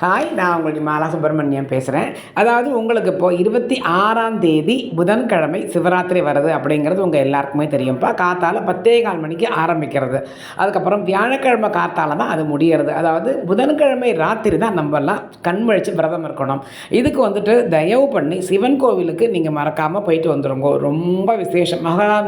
Hi, நான் உங்களுக்கு மாலா சுப்பிரமணியம் பேசுகிறேன். அதாவது உங்களுக்கு இப்போது 26ஆம் தேதி புதன்கிழமை சிவராத்திரி வருது அப்படிங்கிறது உங்கள் எல்லாருக்குமே தெரியும்ப்பா. காத்தால 10:15 மணிக்கு ஆரம்பிக்கிறது. அதுக்கப்புறம் வியாழக்கிழமை காத்தால தான் அது முடியறது. அதாவது புதன்கிழமை ராத்திரி தான் நம்மலாம் கண்முழிச்சு விரதம் இருக்கணும். இதுக்கு வந்துட்டு தயவு பண்ணி சிவன் கோவிலுக்கு நீங்கள் மறக்காமல் போயிட்டு வந்துருங்க. ரொம்ப விசேஷம்.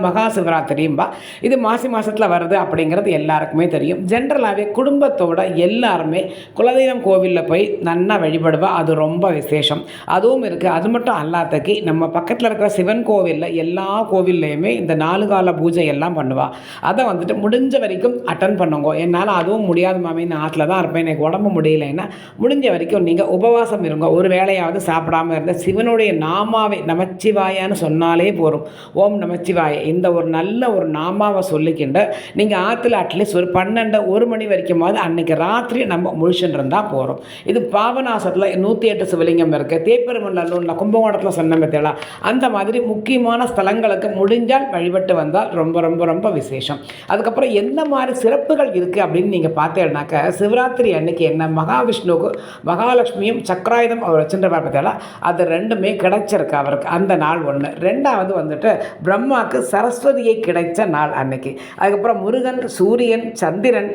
மகா சிவராத்திரியும்பா. இது மாசி மாதத்தில் வருது அப்படிங்கிறது எல்லாருக்குமே தெரியும். ஜென்ரலாகவே குடும்பத்தோட எல்லாருமே குலதெய்வம் கோவிலில் போய் நன்னா வழிபடுவா. அது ரொம்ப விசேஷம். அதுவும் இருக்குது. அது மட்டும் அல்லாதக்கு நம்ம பக்கத்தில் இருக்கிற சிவன் கோவிலில் எல்லா கோவில்லையுமே இந்த 4 கால பூஜை எல்லாம் பண்ணுவா. அதை வந்துட்டு முடிஞ்ச வரைக்கும் அட்டன் பண்ணுங்க. என்னால் அதுவும் முடியாத மாமி, நான் ஆற்றுல தான் இருப்பேன், எனக்கு உடம்பு முடியலைன்னா முடிஞ்ச வரைக்கும் நீங்கள் உபவாசம் இருங்க. ஒரு வேளையாவது சாப்பிடாமல் இருந்த சிவனுடைய நாமாவை நமச்சிவாயான்னு சொன்னாலே போகும். ஓம் நமச்சிவாய இந்த ஒரு நல்ல ஒரு நாமாவை சொல்லிக்கிண்டு நீங்கள் ஆற்றுல அட்லீஸ்ட் ஒரு 12-1 மணி வரைக்குமாவது அன்றைக்கி ராத்திரி நம்ம முழிச்சுட்டு இருந்தால் போகிறோம். இது பாபநாசத்தில் 108 சிவலிங்கம் இருக்குது. தேப்பெருமல்லூர் கும்பகோணத்தில் சொன்ன மெத்தேலா அந்த மாதிரி முக்கியமான ஸ்தலங்களுக்கு முடிஞ்சால் வழிபட்டு வந்தால் ரொம்ப ரொம்ப ரொம்ப விசேஷம். அதுக்கப்புறம் எந்த மாதிரி சிறப்புகள் இருக்குது அப்படின்னு நீங்கள் பார்த்தேன்னாக்க, சிவராத்திரி அன்னைக்கு என்ன மகாவிஷ்ணுவுக்கு மகாலட்சுமியும் சக்கராயுதம் அவர் வச்சுருப்பார் பார்த்தீங்களா, அது ரெண்டுமே கிடைச்சிருக்கு அவருக்கு அந்த நாள் ஒன்று. ரெண்டாவது வந்துட்டு பிரம்மாவுக்கு சரஸ்வதியை கிடைச்ச நாள் அன்னைக்கு. அதுக்கப்புறம் முருகன், சூரியன், சந்திரன்,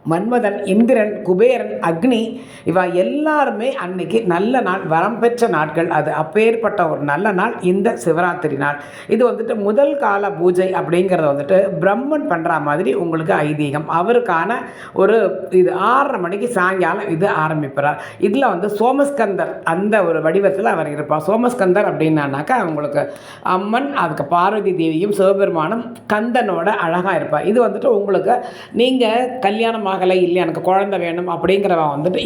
மன்மதன், இந்திரன், குபேரன், அக்னி இவா எல்லாருமே அன்னைக்கு நல்ல நாள், வரம் பெற்ற நாட்கள். அது அப்பேற்பட்ட ஒரு நல்ல நாள் இந்த சிவராத்திரி நாள். இது வந்துட்டு முதல் கால பூஜை அப்படிங்கிறத வந்துட்டு பிரம்மன் பண்ணுற மாதிரி உங்களுக்கு ஐதீகம். அவருக்கான ஒரு இது 6:30 மணிக்கு சாயங்காலம் இது ஆரம்பிப்பார். இதில் வந்து சோமஸ்கந்தர் அந்த ஒரு வடிவத்தில் அவர் இருப்பார். சோமஸ்கந்தர் அப்படின்னாக்கா உங்களுக்கு அம்மன், அதுக்கு பார்வதி தேவியும் சிவபெருமானும் கந்தனோட அழகாக இருப்பார். இது வந்துட்டு உங்களுக்கு நீங்கள் கல்யாணம் ஆகலை, இல்லை எனக்கு குழந்தை வேணும் அப்படிங்கிறவ வந்துட்டு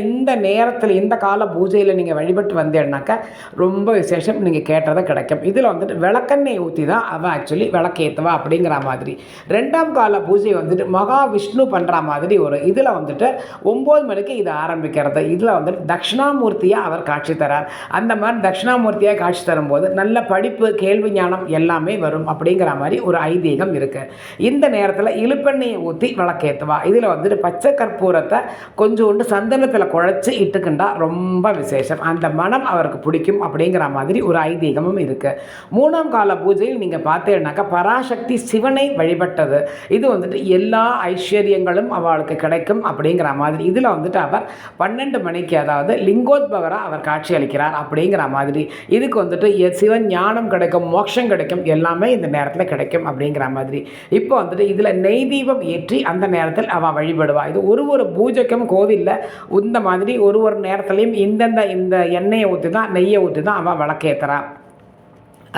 இந்த நேரத்தில் இந்த கால பூஜையில் நீங்கள் வழிபட்டு வந்தேன்னாக்கா ரொம்ப விசேஷம். நீங்கள் கேட்டதை கிடைக்கும். இதில் வந்துட்டு விளக்கெண்ணெய் ஊற்றி தான் அவள் ஆக்சுவலி விளக்கேற்றுவா அப்படிங்கிற மாதிரி. 2ஆம் கால பூஜை வந்துட்டு மகாவிஷ்ணு பண்ணுற மாதிரி ஒரு இதில் வந்துட்டு 9 மணிக்கு இது ஆரம்பிக்கிறது. இதில் வந்துட்டு தட்சிணாமூர்த்தியாக அவர் காட்சி தரார். அந்த மாதிரி தட்சிணாமூர்த்தியாக காட்சி தரும்போது நல்ல படிப்பு, கேள்வி ஞானம் எல்லாமே வரும் அப்படிங்கிற மாதிரி ஒரு ஐதீகம் இருக்குது. இந்த நேரத்தில் இழுப்பெண்ணெயை ஊற்றி விளக்கேற்றுவா. இதில் வந்துட்டு பச்சை கற்பூரத்தை கொஞ்சோண்டு சந்தனத்தில் குழைச்சி இட்டுக்கிண்டா ரொம்ப விசேஷம். அந்த மனம் அவருக்கு பிடிக்கும் அப்படிங்கிற மாதிரி ஒரு ஐதீகமும் இருக்குது. 3ஆம் கால பூஜையில் நீங்கள் பார்த்தீங்கன்னாக்கா பராசக்தி சிவனை வழிபட்டது. இது வந்துட்டு எல்லா ஐஸ்வர்யங்களும் அவளுக்கு கிடைக்கும் அப்படிங்கிற மாதிரி. இதில் வந்துட்டு அவர் 12 மணிக்கு அதாவது லிங்கோத்பவராக அவர் காட்சி அளிக்கிறார் அப்படிங்கிற மாதிரி. இதுக்கு வந்துட்டு சிவன் ஞானம் கிடைக்கும், மோட்சம் கிடைக்கும், எல்லாமே இந்த நேரத்தில் கிடைக்கும் அப்படிங்கிற மாதிரி. இப்போ வந்துட்டு இதில் நெய் தீபம் ஏற்றி அந்த நேரத்தில் அவள் வழிபடுவா. இது ஒரு பூஜைக்கும் கோவிலில் இந்த மாதிரி ஒரு நேரத்துலையும் இந்த எண்ணெயை ஊற்றி தான், நெய்யை ஊற்றி தான் அவள் விளக்கேற்றுறா.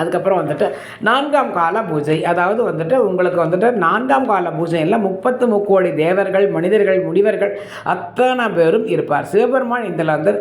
அதுக்கப்புறம் வந்துட்டு 4ஆம் கால பூஜை. அதாவது வந்துட்டு உங்களுக்கு வந்துட்டு 4ஆம் கால பூஜையில் 33 கோடி தேவர்கள், மனிதர்கள், முனிவர்கள் அத்தனை பேரும் இருப்பார். சிவபெருமான் இதில் வந்து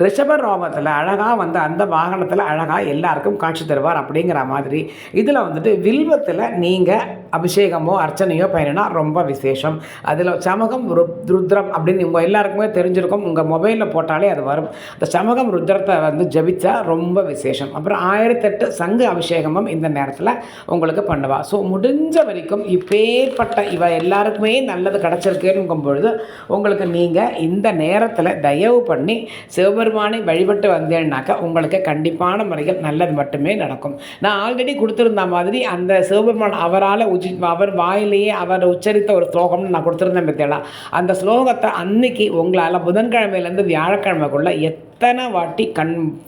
ரிஷப ரோகத்தில் அழகாக வந்து அந்த வாகனத்தில் அழகாக எல்லாருக்கும் காட்சி தருவார் அப்படிங்கிற மாதிரி. இதில் வந்துட்டு வில்வத்தில் நீங்கள் அபிஷேகமோ அர்ச்சனையோ பயணினா ரொம்ப விசேஷம். அதில் சமகம் ருத்ரம் அப்படின்னு உங்கள் எல்லாருக்குமே தெரிஞ்சிருக்கும். உங்கள் மொபைலில் போட்டாலே அது வரும். அந்த சமகம் ருத்ரத்தை வந்து ஜபிச்சா ரொம்ப விசேஷம். அப்புறம் 1008 சங்கு அபிஷேகமும் இந்த நேரத்தில் உங்களுக்கு பண்ணுவா. ஸோ முடிஞ்ச வரைக்கும் இப்பேற்பட்ட இவ எல்லாருக்குமே நல்லது கிடச்சிருக்குங்கும் பொழுது உங்களுக்கு நீங்கள் இந்த நேரத்தில் தயவு பண்ணி சிவபெருமானை வழிபட்டு வந்தேன்னாக்கா உங்களுக்கு கண்டிப்பான முறைகள் நல்லது மட்டுமே நடக்கும். நான் ஆல்ரெடி கொடுத்துருந்த மாதிரி அந்த சிவபெருமான் அவரால் அவர் வாயிலேயே அவர் உச்சரித்த ஒரு ஸ்லோகம்னு நான் கொடுத்துருந்தேன் பற்றியலா. அந்த ஸ்லோகத்தை அன்னைக்கு உங்களால் புதன்கிழமையிலேருந்து வியாழக்கிழமைக்குள்ளே எத்தனை வாட்டி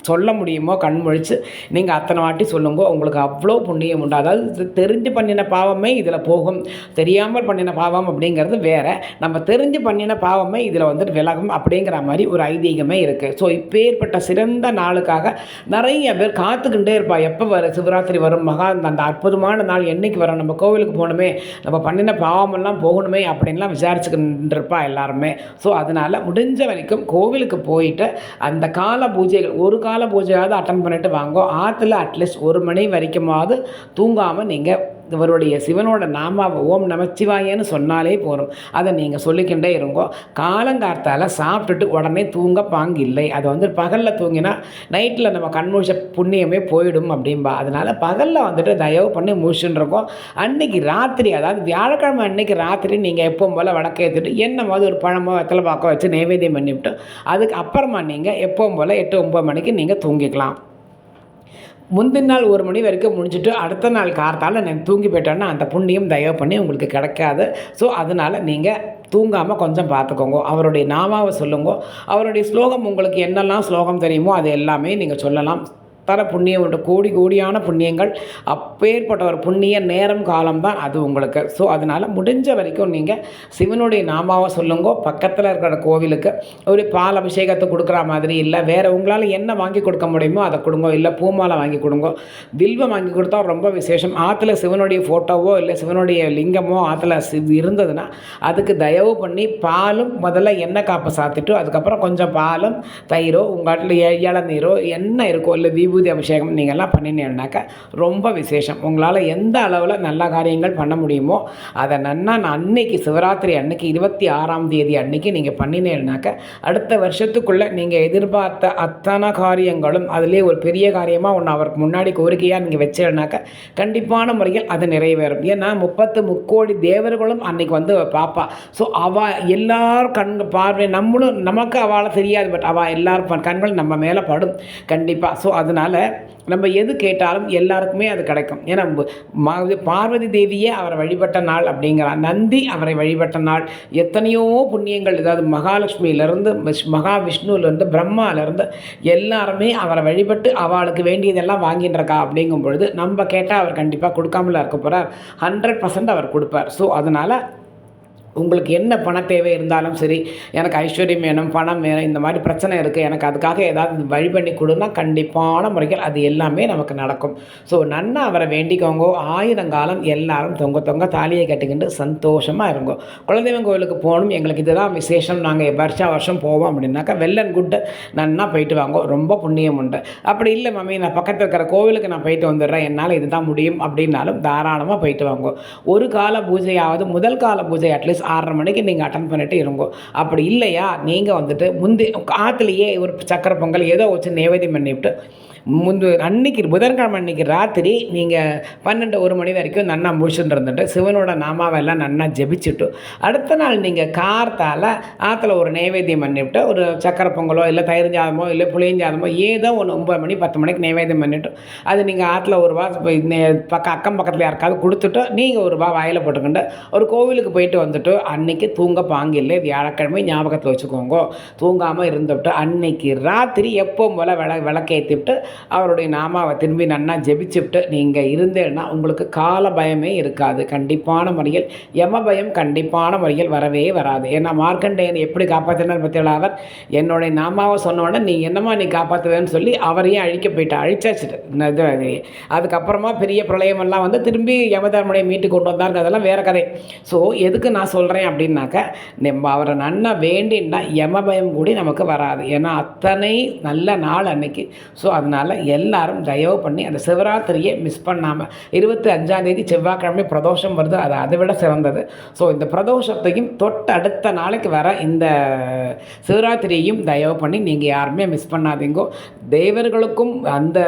சொல்ல முடியுமோ கண் முழிச்சு நீங்கள் அத்தனை வாட்டி சொல்லுங்க. உங்களுக்கு அவ்வளோ புண்ணியம் உண்டு. அதாவது தெரிஞ்சு பண்ணின பாவமே இதில் போகும், தெரியாமல் பண்ணின பாவம் அப்படிங்கிறது வேறு. நம்ம தெரிஞ்சு பண்ணின பாவமே இதில் வந்துட்டு விலகும் அப்படிங்கிற மாதிரி ஒரு ஐதீகமே இருக்குது. ஸோ இப்பேற்பட்ட சிறந்த நாளுக்காக நிறைய பேர் காத்துக்கிட்டே இருப்பா. எப்போ சிவராத்திரி வரும், அந்த அற்புதமான நாள் என்றைக்கு வரும், நம்ம கோவிலுக்கு போகணுமே, நம்ம பண்ணின பாவமெல்லாம் போகணுமே அப்படின்லாம் விசாரிச்சுக்கிட்டு இருப்பா எல்லாருமே. ஸோ அதனால் முடிஞ்ச வரைக்கும் கோவிலுக்கு போயிட்டு அந்த கால பூஜைகள் ஒரு கால பூஜையாவது அட்டன் பண்ணிட்டு வாங்க. ஆற்றுல அட்லீஸ்ட் 1 மணி வரைக்குமாவது தூங்காமல் நீங்கள் இவருடைய சிவனோட நாமாவை ஓம் நமச்சிவாயன்னு சொன்னாலே போதும். அதை நீங்கள் சொல்லிக்கிட்டே இருங்கோ. காலங்கார்த்தால் சாப்பிட்டுட்டு உடனே தூங்க பாங்கு இல்லை. அதை வந்து பகலில் தூங்கினா நைட்டில் நம்ம கண்முழிச்ச புண்ணியமே போயிடும் அப்படின்பா. அதனால் பகலில் வந்துட்டு தயவு பண்ணி முழிச்சுருக்கோம். அன்றைக்கி ராத்திரி, அதாவது வியாழக்கிழமை அன்றைக்கி ராத்திரி நீங்கள் எப்பவும் போல் விளக்கேற்றிட்டு என்ன மாதிரி ஒரு பழமோ வெத்தலை பாக்கோ வச்சு நைவேத்தியம் பண்ணிவிட்டு அதுக்கு அப்புறமா நீங்கள் எப்பவும் போல் 8-9 மணிக்கு நீங்கள் தூங்கிக்கலாம். முந்தின நாள் 1 மணி வரைக்கும் முடிச்சுட்டு அடுத்த நாள் கார்த்தால நான் தூங்கி போயிட்டோன்னா அந்த புண்ணியம் தயவு பண்ணி உங்களுக்கு கிடைக்காது. ஸோ அதனால் நீங்கள் தூங்காமல் கொஞ்சம் பார்த்துக்கோங்க. அவருடைய நாமாவை சொல்லுங்க. அவருடைய ஸ்லோகம் உங்களுக்கு என்னெல்லாம் ஸ்லோகம் தெரியுமோ அது எல்லாமே நீங்கள் சொல்லலாம். தர புண்ணியம் உண்டு, கோடி கோடியான புண்ணியங்கள். அப்பேற்பட்ட ஒரு புண்ணிய நேரம் காலம்தான் அது உங்களுக்கு. ஸோ அதனால் முடிஞ்ச வரைக்கும் நீங்கள் சிவனுடைய நாமாவை சொல்லுங்க. பக்கத்தில் இருக்கிற கோவிலுக்கு ஒரு பால் அபிஷேகத்தை கொடுக்குற மாதிரி இல்லை, வேறு உங்களால் என்ன வாங்கி கொடுக்க முடியுமோ அதை கொடுங்க. இல்லை பூமாலை வாங்கி கொடுங்க, வில்வம் வாங்கி கொடுத்தா ரொம்ப விசேஷம். ஆற்றுல சிவனுடைய ஃபோட்டோவோ இல்லை சிவனுடைய லிங்கமோ ஆற்றுல இருந்ததுன்னா அதுக்கு தயவு பண்ணி பாலும் முதல்ல எண்ணெய் காப்பை சாத்திட்டு அதுக்கப்புறம் கொஞ்சம் பாலும் தயிரோ உங்கள் இளநீரோ என்ன இருக்கோ இல்லை விபூதி அபிஷேகம் நீங்கள்லாம் பண்ணினீங்கன்னாக்கா ரொம்ப விசேஷம். உங்களால் எந்த அளவில் நல்ல காரியங்கள் பண்ண முடியுமோ அதை நான் அன்னைக்கு சிவராத்திரி அன்னைக்கு 26ஆம் தேதி அன்னைக்கு நீங்கள் பண்ணினீங்கன்னாக்கா அடுத்த வருஷத்துக்குள்ளே நீங்கள் எதிர்பார்த்த அத்தனை காரியங்களும் அதிலே ஒரு பெரிய காரியமாக ஒன்று அவருக்கு முன்னாடி கோரிக்கையாக நீங்கள் வச்சேன்னாக்கா கண்டிப்பான முறையில் அது நிறைவேறும். ஏன்னா 30 முக்கோடி தேவர்களும் அன்னைக்கு வந்து பார்ப்பா. ஸோ அவள் எல்லார் பார்வை நம்மளும் நமக்கு அவளை தெரியாது, பட் அவள் எல்லாரும் கண்கள் நம்ம மேலே படும் கண்டிப்பாக. ஸோ அதனால் நம்ம எது கேட்டாலும் எல்லாருக்குமே அது கிடைக்கும். ஏன்னா பார்வதி தேவியே அவரை வழிபட்ட நாள் அப்படிங்கிறார், நந்தி அவரை வழிபட்ட நாள், எத்தனையோ புண்ணியங்கள், அதாவது மகாலட்சுமியிலேருந்து மகாவிஷ்ணுவிலேருந்து பிரம்மாவிலேருந்து எல்லாருமே அவரை வழிபட்டு அவளுக்கு வேண்டியதெல்லாம் வாங்கின்னு இருக்கா. அப்படிங்கும் பொழுது நம்ம கேட்டால் அவர் கண்டிப்பாக கொடுக்காமல இருக்க போகிறார். 100% அவர் கொடுப்பார். ஸோ அதனால் உங்களுக்கு என்ன பண தேவை இருந்தாலும் சரி, எனக்கு ஐஸ்வர்யம் வேணும், பணம் வேணும், இந்த மாதிரி பிரச்சனை இருக்குது, எனக்கு அதுக்காக ஏதாவது வழி பண்ணி கொடுன்னா கண்டிப்பான முறைகள் அது எல்லாமே நமக்கு நடக்கும். ஸோ நன்னா அவரை வேண்டிக்கோங்க. 1000 காலம் எல்லாரும் தொங்க தாலியை கட்டிக்கிட்டு சந்தோஷமாக இருங்கோ. குலதெய்வம் கோவிலுக்கு போகணும், எங்களுக்கு இதுதான் விசேஷம், நாங்கள் வருஷம் போவோம் அப்படின்னாக்கா வெல் அண்ட் குட்டு, நன்னா போயிட்டு வாங்க, ரொம்ப புண்ணியம் உண்டு. அப்படி இல்லை மம்மி நான் பக்கத்தில் இருக்கிற கோவிலுக்கு நான் போயிட்டு வந்துடுறேன், என்னால் இதுதான் முடியும் அப்படின்னாலும் தாராளமாக போயிட்டு வாங்க. ஒரு கால பூஜையாவது முதல் கால பூஜை அட்லீஸ்ட் 6:30 மணிக்கு நீங்கள் அட்டன் பண்ணிட்டு இருங்கோ. அப்படி இல்லையா நீங்கள் வந்துட்டு ஆற்றுலையே ஒரு சக்கரை பொங்கல் ஏதோ வச்சு நைவேத்தியம் பண்ணிவிட்டு அன்னைக்கு புதன்கிழமை அன்றைக்கி ராத்திரி நீங்கள் 12-1 மணி வரைக்கும் நன்னா முழிச்சுட்டு இருந்துட்டு சிவனோட நாமாவெல்லாம் நன்னா ஜெபிச்சுட்டு அடுத்த நாள் நீங்கள் கார்த்தால் ஆற்றுல ஒரு நைவேத்தியம் பண்ணிவிட்டு ஒரு சக்கரை பொங்கலோ இல்லை தயிர் சாதமோ இல்லை புளியஞ்சாதமோ ஏதோ ஒன்று 9 மணி 10 மணிக்கு நைவேத்தியம் பண்ணிவிட்டு அது நீங்கள் ஆற்றுல ஒரு ரூபா அக்கம் பக்கத்தில் யாருக்காவது கொடுத்துட்டு நீங்கள் ஒரு ரூபா வாயில் போட்டுக்கிண்டு ஒரு கோவிலுக்கு போயிட்டு வந்துட்டு அன்றைக்கி தூங்க பாங்கில்லை. வியாழக்கிழமை ஞாபகத்தில் வச்சுக்கோங்க. தூங்காமல் இருந்துவிட்டு அன்னைக்கு ராத்திரி எப்பவும் போல் விளக்கேற்றிவிட்டு அவருடைய நாமாவை திரும்பி நன்னா ஜெபிச்சுவிட்டு நீங்கள் இருந்தேன்னா உங்களுக்கு கால பயமே இருக்காது. கண்டிப்பான முறையில் யம பயம் கண்டிப்பான முறையில் வரவே வராது. ஏன்னா மார்க்கண்டேயன் எப்படி காப்பாற்றினார் பற்றியலாக அவர் என்னுடைய நாமாவை சொன்னோடனே நீ என்னம்மா நீ காப்பாற்றுவேன்னு சொல்லி அவரையும் அழிக்க போயிட்டா, அழிச்சாச்சுட்டு. அதுக்கப்புறமா பெரிய பிரளயமெல்லாம் வந்து திரும்பி யமதர்மனை மீட்டு கொண்டு வந்தாருங்க, அதெல்லாம் வேறு கதை. ஸோ எதுக்கு நான் சொல்கிறேன் அப்படின்னாக்கா நம்ம அவரை நன்னா வேண்டின்னா யம பயம் கூடி நமக்கு வராது. ஏன்னா அத்தனை நல்ல நாள் அன்னைக்கு. ஸோ அதனால் எல்லாரும் தயவு பண்ணி அந்த சிவராத்திரியை மிஸ் பண்ணாமல் 25ஆம் தேதி செவ்வாய்க்கிழமை பிரதோஷம் வருது, அது அதை விட சிறந்தது. ஸோ இந்த பிரதோஷத்தையும் அடுத்த நாளைக்கு வர இந்த சிவராத்திரியையும் தயவு பண்ணி நீங்கள் யாருமே மிஸ் பண்ணாதீங்கோ. தேவர்களுக்கும் அந்த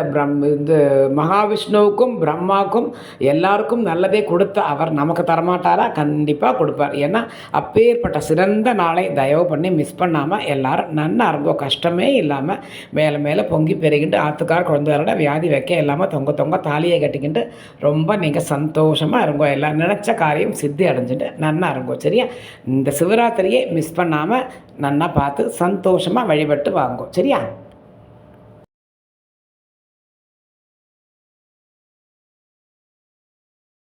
இந்த மகாவிஷ்ணுவுக்கும் பிரம்மாவுக்கும் எல்லாருக்கும் நல்லதே கொடுத்த அவர் நமக்கு தரமாட்டாரா? கண்டிப்பாக கொடுப்பார். ஏன்னா அப்பேற்பட்ட சிறந்த நாளை தயவு பண்ணி மிஸ் பண்ணாமல் எல்லாரும் நன்னா இருங்கோ. கஷ்டமே இல்லாமல் மேலே மேலே பொங்கி பெருகிட்டு ஆற்றுக்கார் குழந்தைகளோட வியாதி வைக்க இல்லாமல் தொங்க தாலியை கட்டிக்கிட்டு ரொம்ப நீங்கள் சந்தோஷமாக இருங்கோ. எல்லாம் நினச்ச காரியம் சித்தி அடைஞ்சிட்டு நன்னா இருங்கோ. சரியா? இந்த சிவராத்திரியை மிஸ் பண்ணாமல் நன்னா பார்த்து சந்தோஷமாக வழிபட்டு வாங்கோ. சரியா?